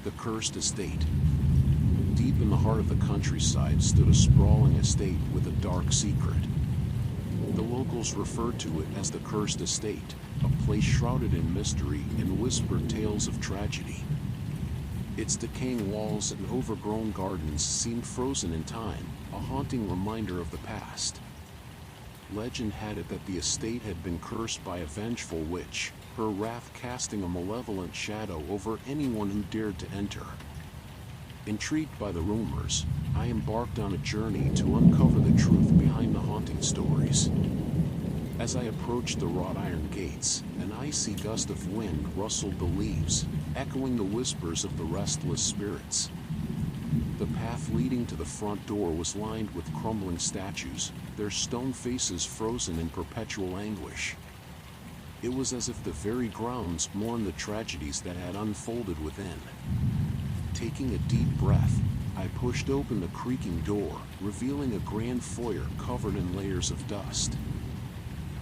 The cursed estate. Deep in the heart of the countryside stood a sprawling estate with a dark secret. The locals referred to it as the cursed estate, a place shrouded in mystery and whispered tales of tragedy. Its decaying walls and overgrown gardens seemed frozen in time, a haunting reminder of the past. Legend had it that the estate had been cursed by a vengeful witch, her wrath casting a malevolent shadow over anyone who dared to enter. Intrigued by the rumors, I embarked on a journey to uncover the truth behind the haunting stories. As I approached the wrought iron gates, an icy gust of wind rustled the leaves, echoing the whispers of the restless spirits. The path leading to the front door was lined with crumbling statues, their stone faces frozen in perpetual anguish. It was as if the very grounds mourned the tragedies that had unfolded within. Taking a deep breath, I pushed open the creaking door, revealing a grand foyer covered in layers of dust.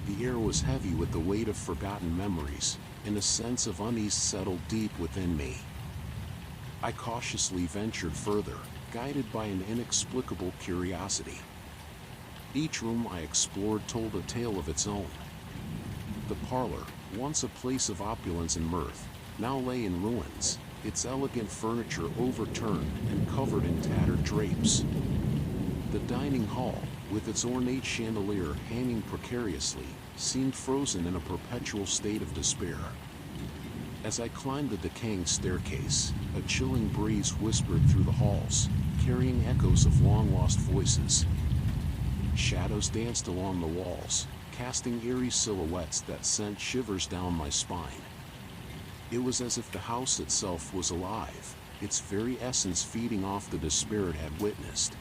The air was heavy with the weight of forgotten memories, and a sense of unease settled deep within me. I cautiously ventured further, guided by an inexplicable curiosity. Each room I explored told a tale of its own. The parlor, once a place of opulence and mirth, now lay in ruins, its elegant furniture overturned and covered in tattered drapes. The dining hall, with its ornate chandelier hanging precariously, seemed frozen in a perpetual state of despair. As I climbed the decaying staircase, a chilling breeze whispered through the halls, carrying echoes of long-lost voices. Shadows danced along the walls, casting eerie silhouettes that sent shivers down my spine. It was as if the house itself was alive, its very essence feeding off the despair it had witnessed.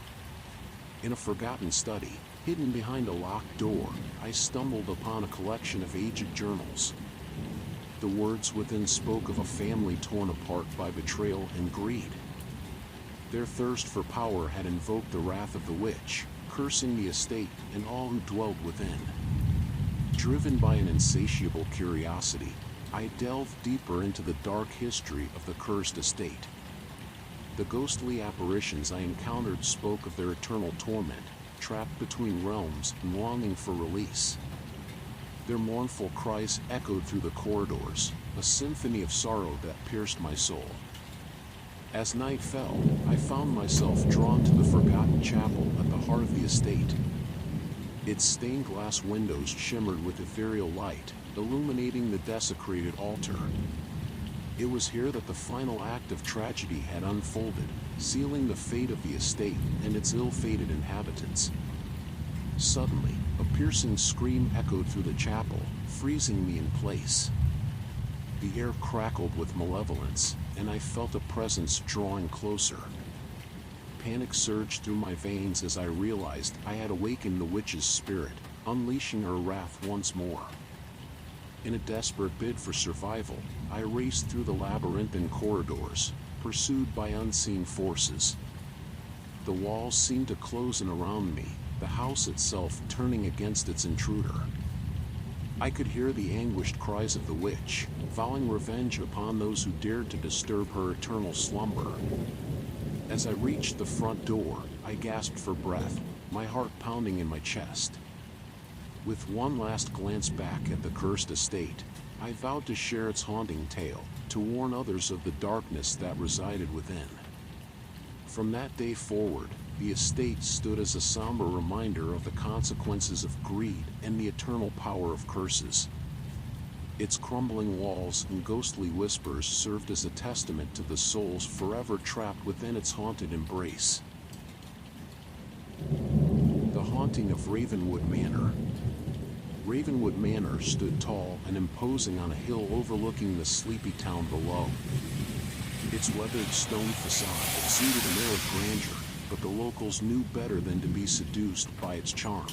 In a forgotten study, hidden behind a locked door, I stumbled upon a collection of aged journals. The words within spoke of a family torn apart by betrayal and greed. Their thirst for power had invoked the wrath of the witch, cursing the estate and all who dwelled within. Driven by an insatiable curiosity, I delved deeper into the dark history of the cursed estate. The ghostly apparitions I encountered spoke of their eternal torment, trapped between realms and longing for release. Their mournful cries echoed through the corridors, a symphony of sorrow that pierced my soul. As night fell, I found myself drawn to the forgotten chapel at the heart of the estate. Its stained glass windows shimmered with ethereal light, illuminating the desecrated altar. It was here that the final act of tragedy had unfolded, sealing the fate of the estate and its ill-fated inhabitants. Suddenly, a piercing scream echoed through the chapel, freezing me in place. The air crackled with malevolence, and I felt a presence drawing closer. Panic surged through my veins as I realized I had awakened the witch's spirit, unleashing her wrath once more. In a desperate bid for survival, I raced through the labyrinthine corridors, pursued by unseen forces. The walls seemed to close in around me, the house itself turning against its intruder. I could hear the anguished cries of the witch, vowing revenge upon those who dared to disturb her eternal slumber. As I reached the front door, I gasped for breath, my heart pounding in my chest. With one last glance back at the cursed estate, I vowed to share its haunting tale, to warn others of the darkness that resided within. From that day forward, the estate stood as a somber reminder of the consequences of greed and the eternal power of curses. Its crumbling walls and ghostly whispers served as a testament to the souls forever trapped within its haunted embrace. The haunting of Ravenwood Manor. Ravenwood Manor stood tall and imposing on a hill overlooking the sleepy town below. Its weathered stone facade exuded an air of grandeur, but the locals knew better than to be seduced by its charm.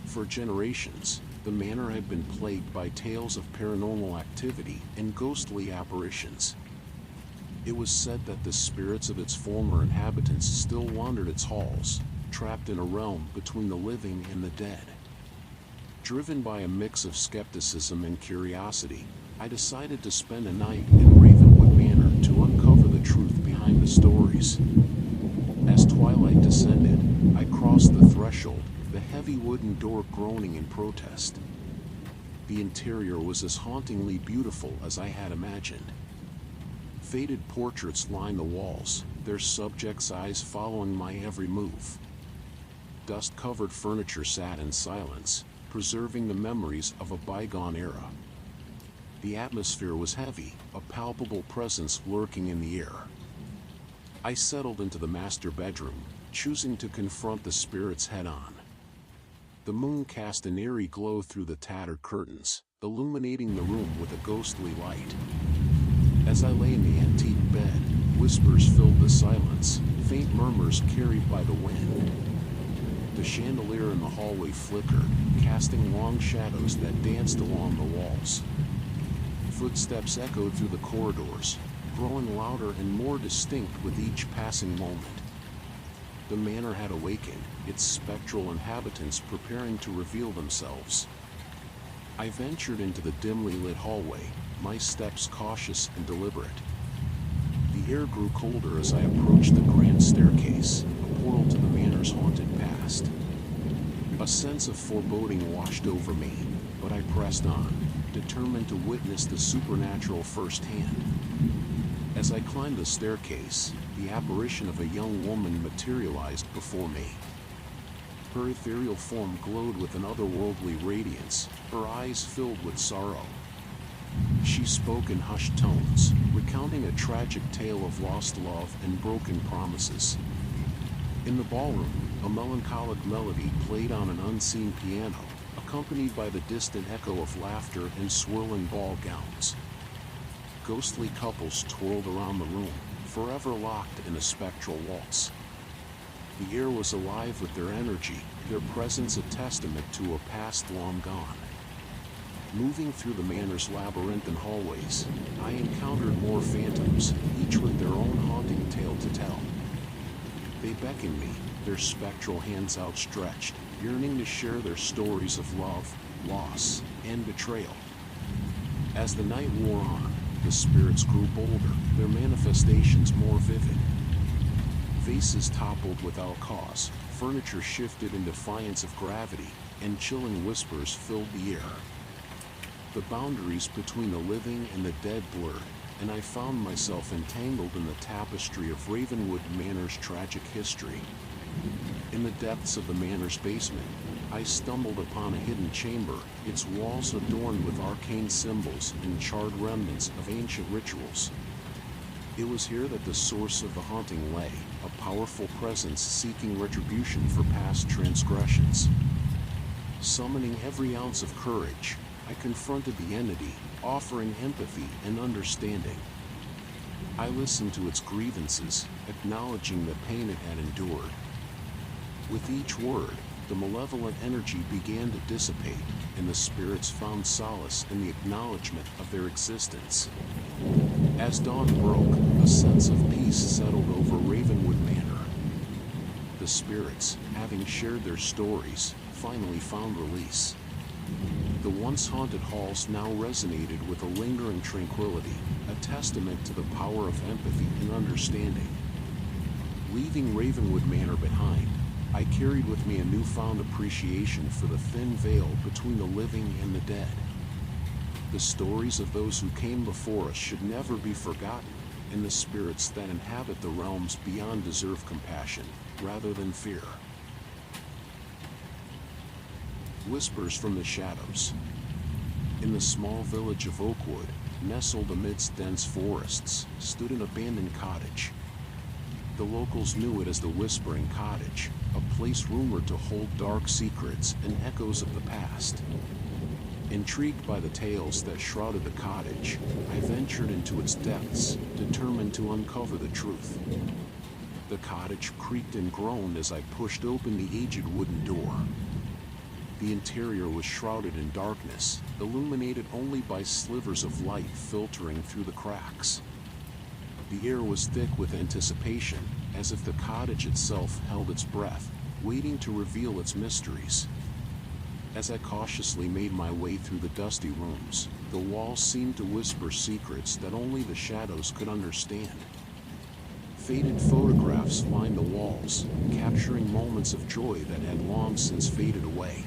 For generations, the manor had been plagued by tales of paranormal activity and ghostly apparitions. It was said that the spirits of its former inhabitants still wandered its halls, trapped in a realm between the living and the dead. Driven by a mix of skepticism and curiosity, I decided to spend a night in Ravenwood Manor to uncover the stories. As twilight descended, I crossed the threshold, the heavy wooden door groaning in protest. The interior was as hauntingly beautiful as I had imagined. Faded portraits lined the walls, their subjects' eyes following my every move. Dust-covered furniture sat in silence, preserving the memories of a bygone era. The atmosphere was heavy, a palpable presence lurking in the air. I settled into the master bedroom, choosing to confront the spirits head-on. The moon cast an eerie glow through the tattered curtains, illuminating the room with a ghostly light. As I lay in the antique bed, whispers filled the silence, faint murmurs carried by the wind. The chandelier in the hallway flickered, casting long shadows that danced along the walls. Footsteps echoed through the corridors, growing louder and more distinct with each passing moment. The manor had awakened, its spectral inhabitants preparing to reveal themselves. I ventured into the dimly lit hallway, my steps cautious and deliberate. The air grew colder as I approached the grand staircase, a portal to the manor's haunted past. A sense of foreboding washed over me, but I pressed on, determined to witness the supernatural firsthand. As I climbed the staircase, the apparition of a young woman materialized before me. Her ethereal form glowed with an otherworldly radiance, her eyes filled with sorrow. She spoke in hushed tones, recounting a tragic tale of lost love and broken promises. In the ballroom, a melancholic melody played on an unseen piano, accompanied by the distant echo of laughter and swirling ball gowns. Ghostly couples twirled around the room, forever locked in a spectral waltz. The air was alive with their energy, their presence a testament to a past long gone. Moving through the manor's labyrinthine hallways, I encountered more phantoms, each with their own haunting tale to tell. They beckoned me, their spectral hands outstretched, yearning to share their stories of love, loss, and betrayal. As the night wore on, the spirits grew bolder, their manifestations more vivid. Vases toppled without cause, furniture shifted in defiance of gravity, and chilling whispers filled the air. The boundaries between the living and the dead blurred, and I found myself entangled in the tapestry of Ravenwood Manor's tragic history. In the depths of the manor's basement, I stumbled upon a hidden chamber, its walls adorned with arcane symbols and charred remnants of ancient rituals. It was here that the source of the haunting lay, a powerful presence seeking retribution for past transgressions. Summoning every ounce of courage, I confronted the entity, offering empathy and understanding. I listened to its grievances, acknowledging the pain it had endured. With each word, the malevolent energy began to dissipate, and the spirits found solace in the acknowledgement of their existence. As dawn broke, a sense of peace settled over Ravenwood Manor. The spirits, having shared their stories, finally found release. The once haunted halls now resonated with a lingering tranquility, a testament to the power of empathy and understanding. Leaving Ravenwood Manor behind, I carried with me a newfound appreciation for the thin veil between the living and the dead. The stories of those who came before us should never be forgotten, and the spirits that inhabit the realms beyond deserve compassion, rather than fear. Whispers from the shadows. In the small village of Oakwood, nestled amidst dense forests, stood an abandoned cottage. The locals knew it as the Whispering Cottage, a place rumored to hold dark secrets and echoes of the past. Intrigued by the tales that shrouded the cottage, I ventured into its depths, determined to uncover the truth. The cottage creaked and groaned as I pushed open the aged wooden door. The interior was shrouded in darkness, illuminated only by slivers of light filtering through the cracks. The air was thick with anticipation, as if the cottage itself held its breath, waiting to reveal its mysteries. As I cautiously made my way through the dusty rooms, the walls seemed to whisper secrets that only the shadows could understand. Faded photographs lined the walls, capturing moments of joy that had long since faded away.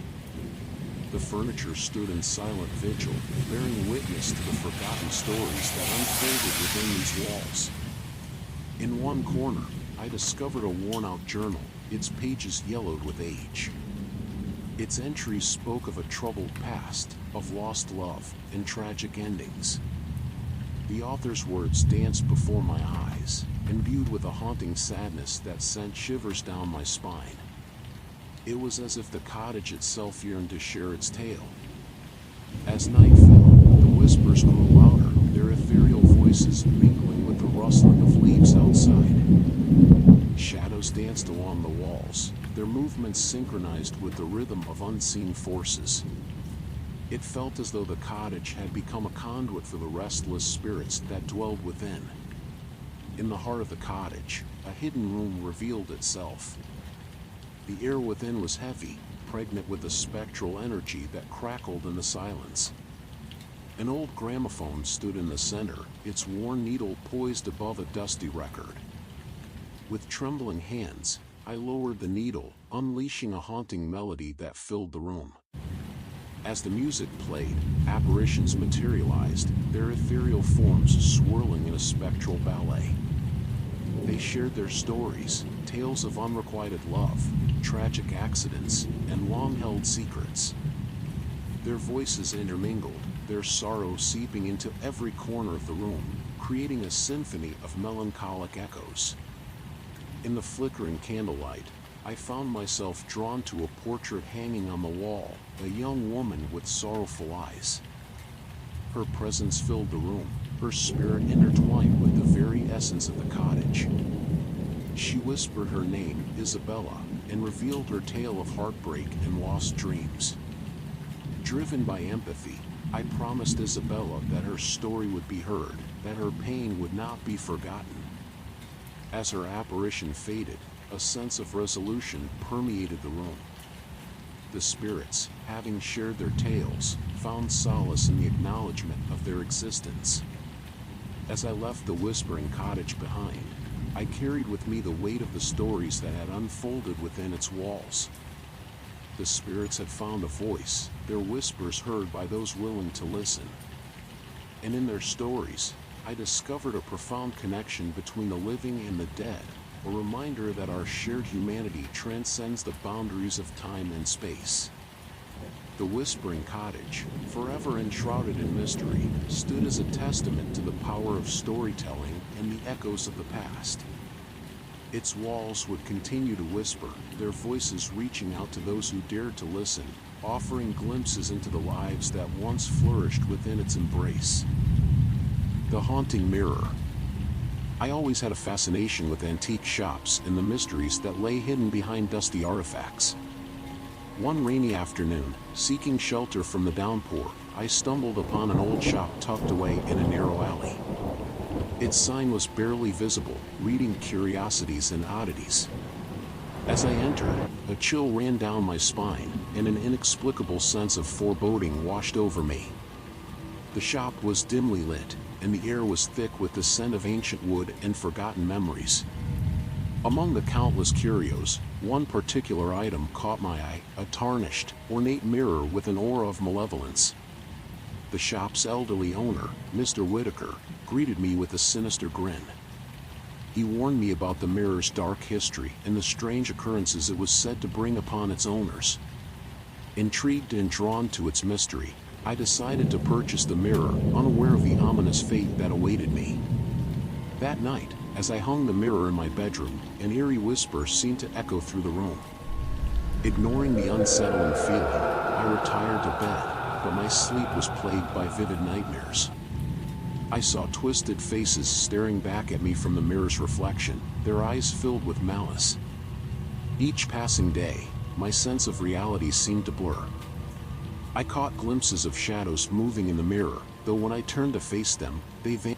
The furniture stood in silent vigil, bearing witness to the forgotten stories that unfolded within these walls. In one corner, I discovered a worn-out journal, its pages yellowed with age. Its entries spoke of a troubled past, of lost love, and tragic endings. The author's words danced before my eyes, imbued with a haunting sadness that sent shivers down my spine. It was as if the cottage itself yearned to share its tale. As night fell, the whispers grew louder, their ethereal voices mingling with the rustling of leaves outside. Shadows danced along the walls, their movements synchronized with the rhythm of unseen forces. It felt as though the cottage had become a conduit for the restless spirits that dwelled within. In the heart of the cottage, a hidden room revealed itself. The air within was heavy, pregnant with a spectral energy that crackled in the silence. An old gramophone stood in the center, its worn needle poised above a dusty record. With trembling hands, I lowered the needle, unleashing a haunting melody that filled the room. As the music played, apparitions materialized, their ethereal forms swirling in a spectral ballet. They shared their stories, tales of unrequited love, tragic accidents, and long-held secrets. Their voices intermingled, their sorrow seeping into every corner of the room, creating a symphony of melancholic echoes. In the flickering candlelight, I found myself drawn to a portrait hanging on the wall, a young woman with sorrowful eyes. Her presence filled the room, her spirit intertwined with the very essence of the cottage. She whispered her name, Isabella, and revealed her tale of heartbreak and lost dreams. Driven by empathy, I promised Isabella that her story would be heard, that her pain would not be forgotten. As her apparition faded, a sense of resolution permeated the room. The spirits, having shared their tales, found solace in the acknowledgement of their existence. As I left the whispering cottage behind, I carried with me the weight of the stories that had unfolded within its walls. The spirits had found a voice, their whispers heard by those willing to listen. And in their stories, I discovered a profound connection between the living and the dead, a reminder that our shared humanity transcends the boundaries of time and space. The whispering cottage, forever enshrouded in mystery, stood as a testament to the power of storytelling and the echoes of the past. Its walls would continue to whisper, their voices reaching out to those who dared to listen, offering glimpses into the lives that once flourished within its embrace. The haunting mirror. I always had a fascination with antique shops and the mysteries that lay hidden behind dusty artifacts. One rainy afternoon, seeking shelter from the downpour, I stumbled upon an old shop tucked away in a narrow alley. Its sign was barely visible, reading curiosities and oddities. As I entered, a chill ran down my spine, and an inexplicable sense of foreboding washed over me. The shop was dimly lit, and the air was thick with the scent of ancient wood and forgotten memories. Among the countless curios, one particular item caught my eye, a tarnished, ornate mirror with an aura of malevolence. The shop's elderly owner, Mr. Whitaker, greeted me with a sinister grin. He warned me about the mirror's dark history and the strange occurrences it was said to bring upon its owners. Intrigued and drawn to its mystery, I decided to purchase the mirror, unaware of the ominous fate that awaited me. That night, as I hung the mirror in my bedroom, an eerie whisper seemed to echo through the room. Ignoring the unsettling feeling, I retired to bed, but my sleep was plagued by vivid nightmares. I saw twisted faces staring back at me from the mirror's reflection, their eyes filled with malice. Each passing day, my sense of reality seemed to blur. I caught glimpses of shadows moving in the mirror, though when I turned to face them,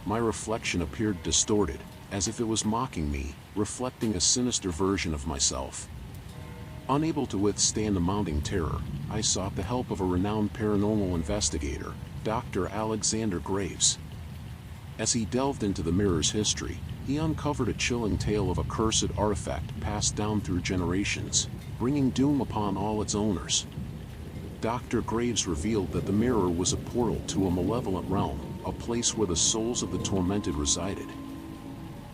my reflection appeared distorted, as if it was mocking me, reflecting a sinister version of myself. Unable to withstand the mounting terror, I sought the help of a renowned paranormal investigator, Dr. Alexander Graves. As he delved into the mirror's history, he uncovered a chilling tale of a cursed artifact passed down through generations, bringing doom upon all its owners. Dr. Graves revealed that the mirror was a portal to a malevolent realm, a place where the souls of the tormented resided.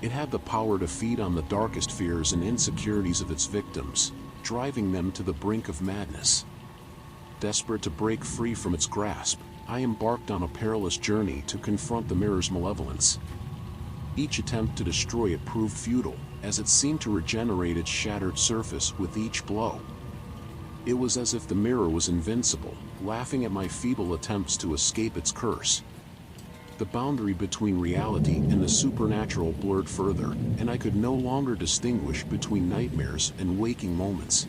It had the power to feed on the darkest fears and insecurities of its victims, driving them to the brink of madness. Desperate to break free from its grasp, I embarked on a perilous journey to confront the mirror's malevolence. Each attempt to destroy it proved futile, as it seemed to regenerate its shattered surface with each blow. It was as if the mirror was invincible, laughing at my feeble attempts to escape its curse. The boundary between reality and the supernatural blurred further, and I could no longer distinguish between nightmares and waking moments.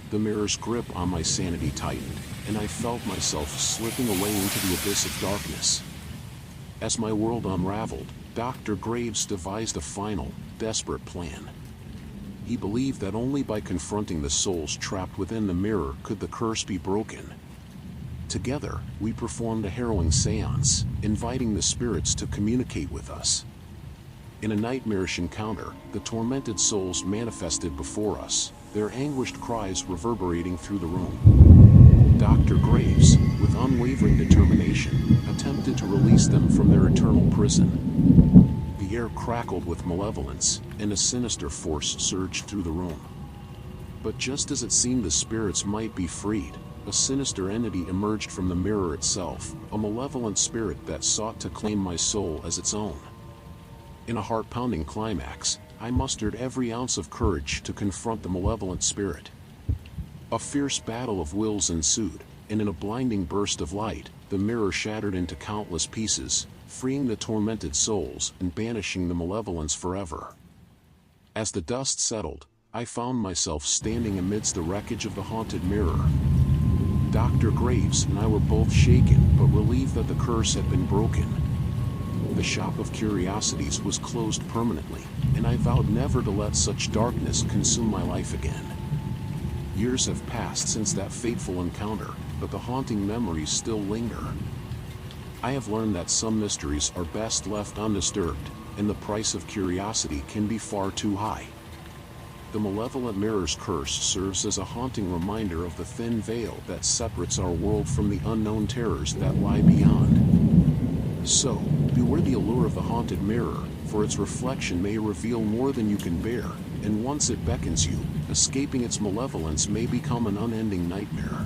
The mirror's grip on my sanity tightened, and I felt myself slipping away into the abyss of darkness. As my world unraveled, Dr. Graves devised a final, desperate plan. He believed that only by confronting the souls trapped within the mirror could the curse be broken. Together, we performed a harrowing seance, inviting the spirits to communicate with us. In a nightmarish encounter, the tormented souls manifested before us, their anguished cries reverberating through the room. Dr. Graves, with unwavering determination, attempted to release them from their eternal prison. The air crackled with malevolence, and a sinister force surged through the room. But just as it seemed the spirits might be freed, a sinister entity emerged from the mirror itself, a malevolent spirit that sought to claim my soul as its own. In a heart-pounding climax, I mustered every ounce of courage to confront the malevolent spirit. A fierce battle of wills ensued, and in a blinding burst of light, the mirror shattered into countless pieces, freeing the tormented souls and banishing the malevolence forever. As the dust settled, I found myself standing amidst the wreckage of the haunted mirror. Dr. Graves and I were both shaken but relieved that the curse had been broken. The shop of curiosities was closed permanently, and I vowed never to let such darkness consume my life again. Years have passed since that fateful encounter, but the haunting memories still linger. I have learned that some mysteries are best left undisturbed, and the price of curiosity can be far too high. The malevolent mirror's curse serves as a haunting reminder of the thin veil that separates our world from the unknown terrors that lie beyond. So, beware the allure of the haunted mirror, for its reflection may reveal more than you can bear, and once it beckons you, escaping its malevolence may become an unending nightmare.